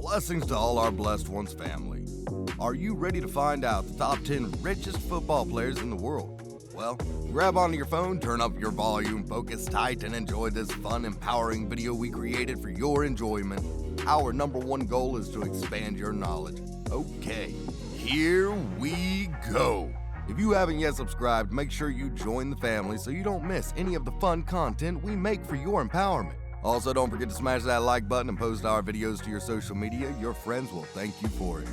Blessings to all our blessed ones family. Are you ready to find out the top 10 richest football players in the world? Well, grab onto your phone, turn up your volume, focus tight, and enjoy this fun, empowering video we created for your enjoyment. Our number one goal is to expand your knowledge. Okay, here we go. If you haven't yet subscribed, make sure you join the family so you don't miss any of the fun content we make for your empowerment. Also, don't forget to smash that like button and post our videos to your social media. Your friends will thank you for it.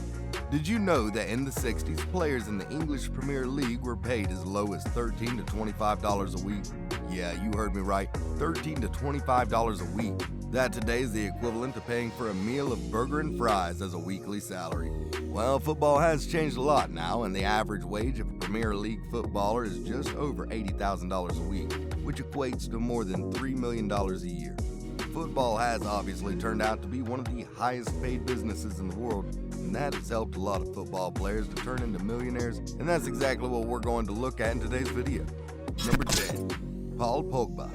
Did you know that in the 60s, players in the English Premier League were paid as low as $13 to $25 a week? Yeah, you heard me right, $13 to $25 a week. That today is the equivalent to paying for a meal of burger and fries as a weekly salary. Well, football has changed a lot now, and the average wage of a Premier League footballer is just over $80,000 a week, which equates to more than $3 million a year. Football has obviously turned out to be one of the highest paid businesses in the world, and that has helped a lot of football players to turn into millionaires, and that's exactly what we're going to look at in today's video. Number 10. Paul Pogba.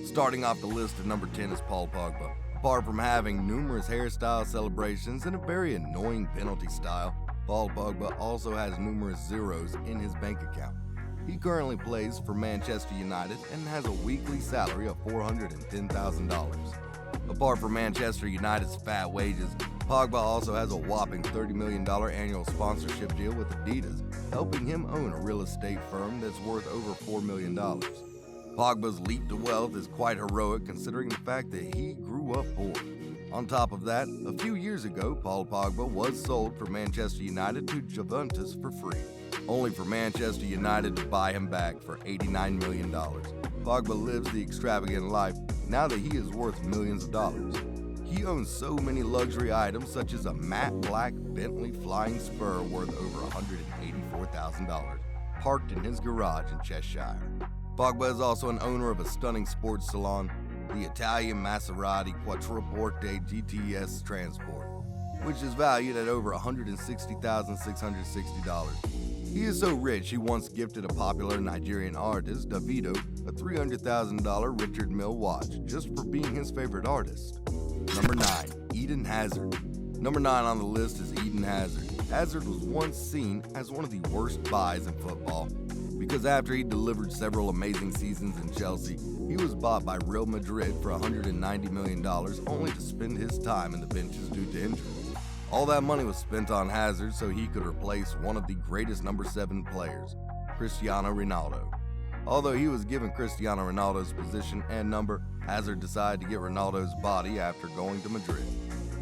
Starting off the list at number 10 is Paul Pogba. Apart from having numerous hairstyle celebrations and a very annoying penalty style, Paul Pogba also has numerous zeros in his bank account. He currently plays for Manchester United and has a weekly salary of $410,000. Apart from Manchester United's fat wages, Pogba also has a whopping $30 million annual sponsorship deal with Adidas, helping him own a real estate firm that's worth over $4 million. Pogba's leap to wealth is quite heroic considering the fact that he grew up poor. On top of that, a few years ago, Paul Pogba was sold from Manchester United to Juventus for free, only for Manchester United to buy him back for $89 million. Pogba lives the extravagant life now that he is worth millions of dollars. He owns so many luxury items such as a matte black Bentley Flying Spur worth over $184,000, parked in his garage in Cheshire. Pogba is also an owner of a stunning sports salon, the Italian Maserati Quattroporte GTS Transport, which is valued at over $160,660. He is so rich he once gifted a popular Nigerian artist, Davido, a $300,000 Richard Mille watch just for being his favorite artist. Number 9. Eden Hazard. Number 9 on the list is Eden Hazard. Hazard was once seen as one of the worst buys in football because after he delivered several amazing seasons in Chelsea, he was bought by Real Madrid for $190 million only to spend his time in the benches due to injury. All that money was spent on Hazard so he could replace one of the greatest number 7 players, Cristiano Ronaldo. Although he was given Cristiano Ronaldo's position and number, Hazard decided to get Ronaldo's body after going to Madrid.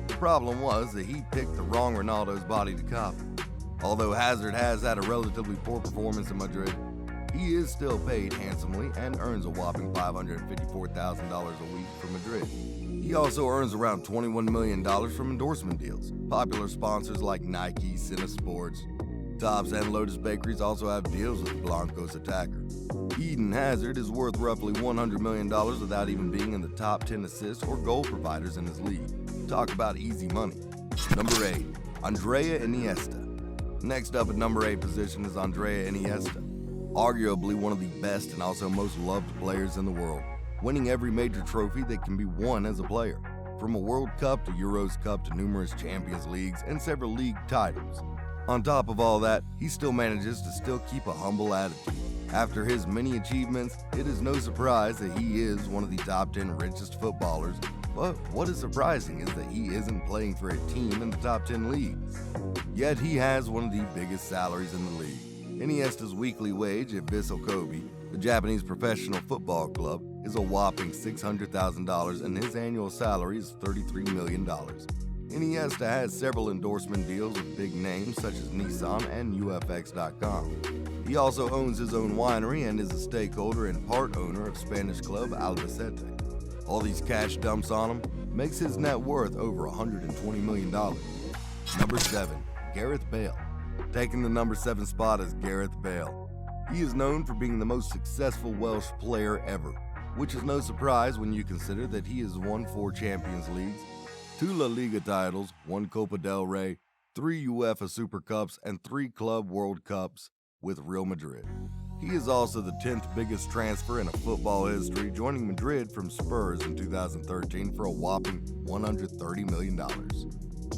The problem was that he picked the wrong Ronaldo's body to copy. Although Hazard has had a relatively poor performance in Madrid, he is still paid handsomely and earns a whopping $554,000 a week for Madrid. He also earns around $21 million from endorsement deals. Popular sponsors like Nike, Cine Sports, Tops, and Lotus Bakeries also have deals with Blanco's attacker. Eden Hazard is worth roughly $100 million without even being in the top 10 assists or goal providers in his league. Talk about easy money. Number 8. Andrea Iniesta. Next up at number 8 position is Andrea Iniesta, arguably one of the best and also most loved players in the world, winning every major trophy that can be won as a player, from a World Cup to Euros Cup to numerous Champions Leagues and several league titles. On top of all that, he still manages to keep a humble attitude. After his many achievements, it is no surprise that he is one of the top 10 richest footballers, but what is surprising is that he isn't playing for a team in the top 10 leagues. Yet he has one of the biggest salaries in the league. Iniesta's weekly wage at Vissel Kobe, the Japanese professional football club, is a whopping $600,000 and his annual salary is $33 million. Iniesta has several endorsement deals with big names such as Nissan and UFX.com. He also owns his own winery and is a stakeholder and part owner of Spanish club Albacete. All these cash dumps on him makes his net worth over $120 million. Number 7. Gareth Bale. Taking the number 7 spot is Gareth Bale. He is known for being the most successful Welsh player ever, which is no surprise when you consider that he has won 4 Champions Leagues, 2 La Liga titles, 1 Copa del Rey, 3 UEFA Super Cups, and 3 Club World Cups with Real Madrid. He is also the 10th biggest transfer in football history, joining Madrid from Spurs in 2013 for a whopping $130 million.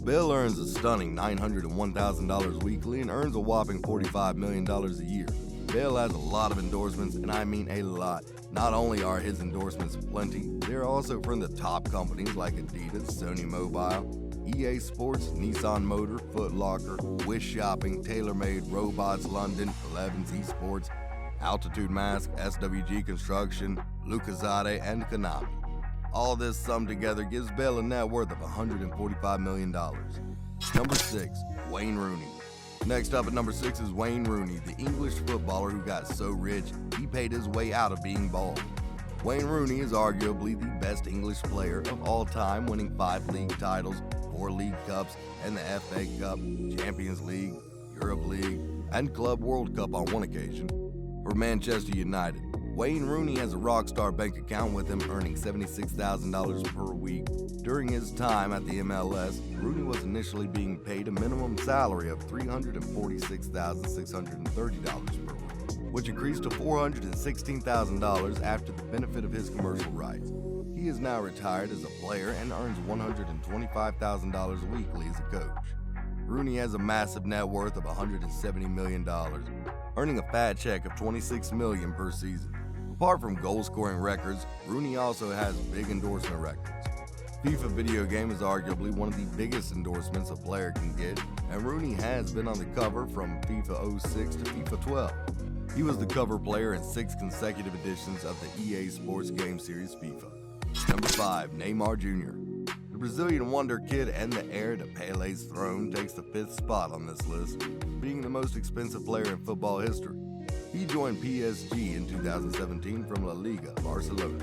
Bale earns a stunning $901,000 weekly and earns a whopping $45 million a year. Bale has a lot of endorsements, and I mean a lot. Not only are his endorsements plenty, they're also from the top companies like Adidas, Sony Mobile, EA Sports, Nissan Motor, Foot Locker, Wish Shopping, TaylorMade, Robots London, 11's Esports, Altitude Mask, SWG Construction, Lucasade, and Konami. All this summed together gives Bale a net worth of $145 million. Number 6. Wayne Rooney. Next up at number 6 is Wayne Rooney, the English footballer who got so rich he paid his way out of being bald. Wayne Rooney is arguably the best English player of all time, winning 5 league titles, 4 league cups, and the FA Cup, Champions League, Europe League, and Club World Cup on one occasion. For Manchester United, Wayne Rooney has a rockstar bank account with him earning $76,000 per week. During his time at the MLS, Rooney was initially being paid a minimum salary of $346,630 per week, which increased to $416,000 after the benefit of his commercial rights. He is now retired as a player and earns $125,000 weekly as a coach. Rooney has a massive net worth of $170 million, earning a fat check of $26 million per season. Apart from goal-scoring records, Rooney also has big endorsement records. FIFA video game is arguably one of the biggest endorsements a player can get, and Rooney has been on the cover from FIFA 06 to FIFA 12. He was the cover player in 6 consecutive editions of the EA Sports game series FIFA. Number 5. Neymar Jr. The Brazilian wonder kid and the heir to Pele's throne takes the 5th spot on this list, being the most expensive player in football history. He joined PSG in 2017 from La Liga, Barcelona,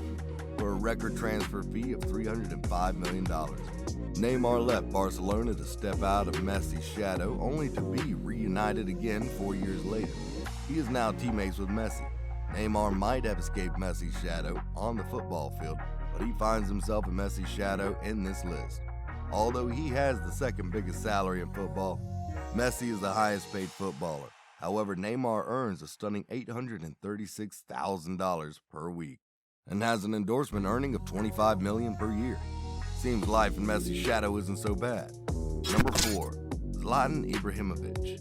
for a record transfer fee of $305 million. Neymar left Barcelona to step out of Messi's shadow, only to be reunited again 4 years later. He is now teammates with Messi. Neymar might have escaped Messi's shadow on the football field, but he finds himself in Messi's shadow in this list. Although he has the second biggest salary in football, Messi is the highest paid footballer. However, Neymar earns a stunning $836,000 per week and has an endorsement earning of $25 million per year. Seems life in Messi's shadow isn't so bad. Number 4. Zlatan Ibrahimovic.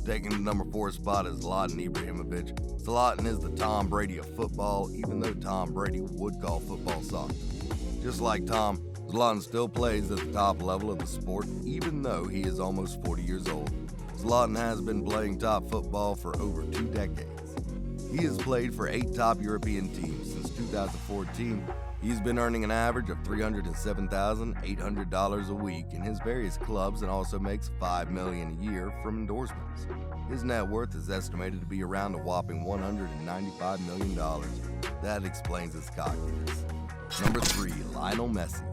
Taking the number 4 spot is Zlatan Ibrahimovic. Zlatan is the Tom Brady of football, even though Tom Brady would call football soccer. Just like Tom, Zlatan still plays at the top level of the sport, even though he is almost 40 years old. Zlatan has been playing top football for over 2 decades. He has played for 8 top European teams since 2014. He's been earning an average of $307,800 a week in his various clubs and also makes $5 million a year from endorsements. His net worth is estimated to be around a whopping $195 million. That explains his cockiness. Number 3. Lionel Messi.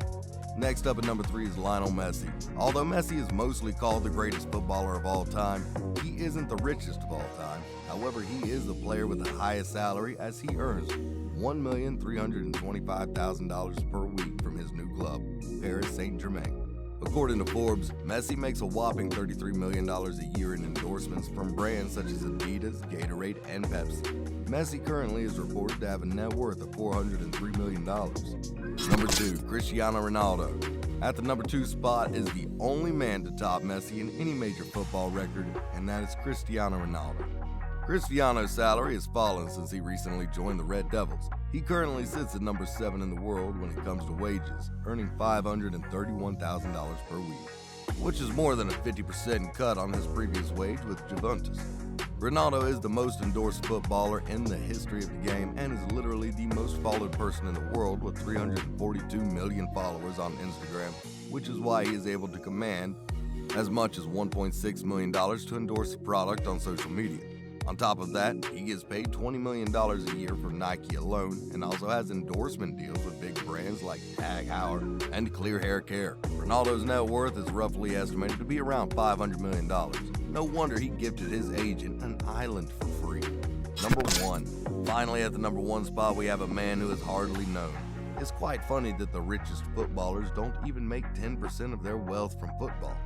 Next up at number 3 is Lionel Messi. Although Messi is mostly called the greatest footballer of all time, he isn't the richest of all time. However, he is the player with the highest salary as he earns $1,325,000 per week from his new club, Paris Saint-Germain. According to Forbes, Messi makes a whopping $33 million a year in endorsements from brands such as Adidas, Gatorade, and Pepsi. Messi currently is reported to have a net worth of $403 million. Number 2. Cristiano Ronaldo. At the number 2 spot is the only man to top Messi in any major football record, and that is Cristiano Ronaldo. Cristiano's salary has fallen since he recently joined the Red Devils. He currently sits at number 7 in the world when it comes to wages, earning $531,000 per week, which is more than a 50% cut on his previous wage with Juventus. Ronaldo is the most endorsed footballer in the history of the game and is literally the most followed person in the world with 342 million followers on Instagram, which is why he is able to command as much as $1.6 million to endorse a product on social media. On top of that, he gets paid $20 million a year from Nike alone and also has endorsement deals with big brands like Tag Heuer and Clear Hair Care. Ronaldo's net worth is roughly estimated to be around $500 million. No wonder he gifted his agent an island for free. Number 1. Finally, at the number 1 spot, we have a man who is hardly known. It's quite funny that the richest footballers don't even make 10% of their wealth from football.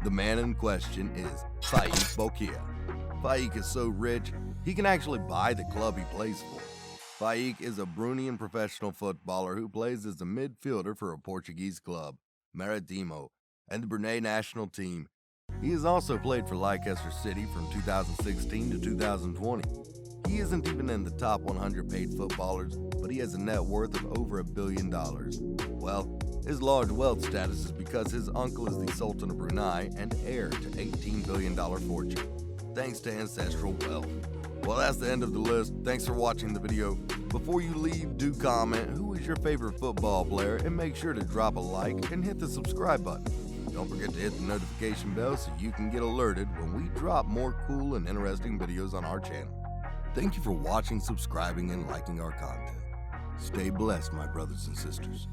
The man in question is Faiq Bolkiah. Faiq is so rich, he can actually buy the club he plays for. Faiq is a Bruneian professional footballer who plays as a midfielder for a Portuguese club, Maritimo, and the Brunei national team. He has also played for Leicester City from 2016 to 2020. He isn't even in the top 100 paid footballers, but he has a net worth of over $1 billion. Well, his large wealth status is because his uncle is the Sultan of Brunei and heir to $18 billion fortune, thanks to ancestral wealth. Well, that's the end of the list. Thanks for watching the video. Before you leave, do comment who is your favorite football player, and make sure to drop a like and hit the subscribe button. Don't forget to hit the notification bell so you can get alerted when we drop more cool and interesting videos on our channel. Thank you for watching, subscribing, and liking our content. Stay blessed, my brothers and sisters.